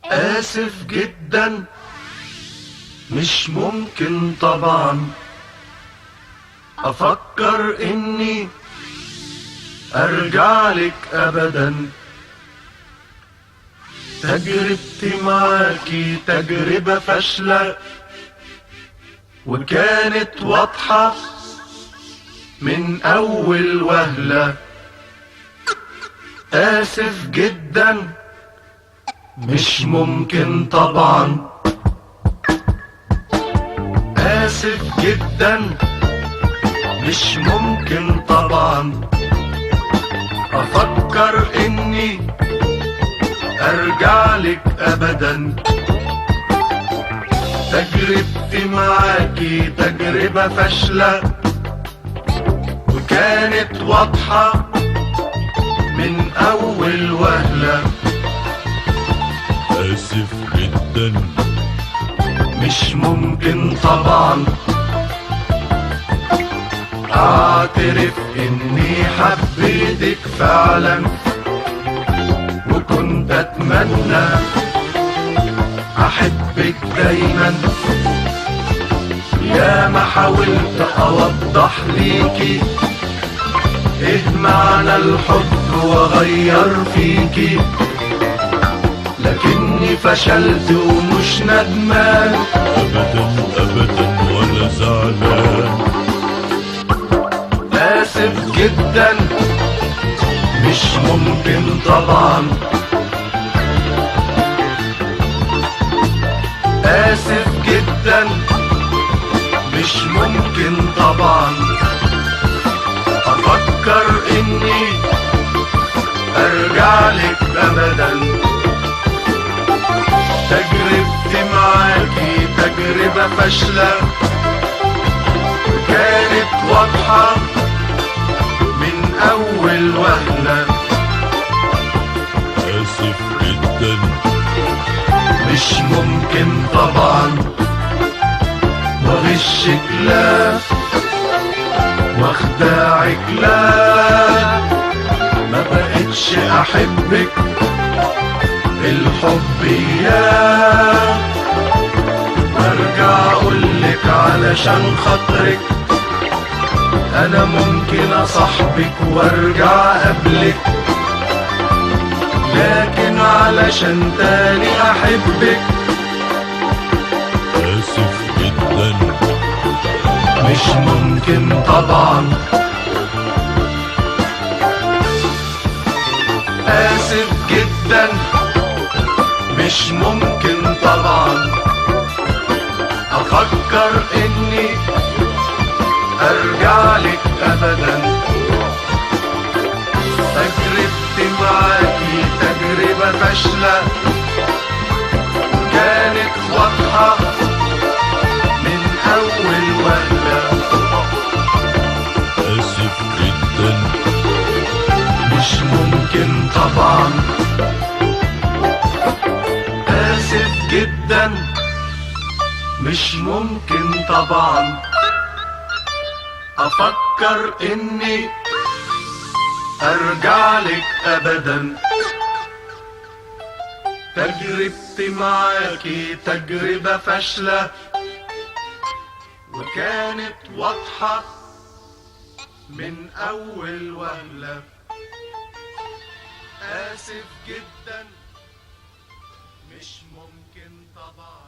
آسف جدا، مش ممكن طبعا أفكر إني أرجع لك أبدا. تجربتي معاكي تجربة فاشلة، وكانت واضحة من أول وهلة. آسف جدا، مش ممكن طبعا. آسف جدا، مش ممكن طبعا أفكر إني أرجع لك أبدا. تجربتي معاكي تجربة فاشلة، وكانت واضحة من أول وهلة. آسف جدا، مش ممكن طبعا أعترف إني حبيتك فعلا، وكنت أتمنى أحبك دايما. يا ما حاولت أوضح ليكي إيه معنى الحب وأغير فيكي، لكني فشلت ومش ندمان أبدا أبدا ولا زعلان. آسف جدا، مش ممكن طبعا. آسف جدا، مش ممكن طبعا أفكر إني أرجع لك أبدا. تجربتي معاكي تجربة فاشلة، كانت واضحة من أول وهلة. آسف جدا، مش ممكن طبعا وغشك لا، واخدعك لا. ما بقتش أحبك الحب إياه. وارجع أقولك علشان خاطرك أنا ممكن أصاحبك وارجع قبلك، لكن علشان تاني أحبك آسف جدا، مش ممكن طبعا. آسف جدا، مش ممكن طبعا أفكر إني أرجع لك أبدا. تجربتي معاكي تجربة فاشلة، كانت واضحة من أول وهلة. آسف جدا، مش ممكن طبعا. آسف جدا، مش ممكن طبعا أفكر إني أرجع لك أبدا. تجربتي معاكي تجربة فاشلة، وكانت واضحة من أول وهلة. آسف جدا، مش ممكن طبعا.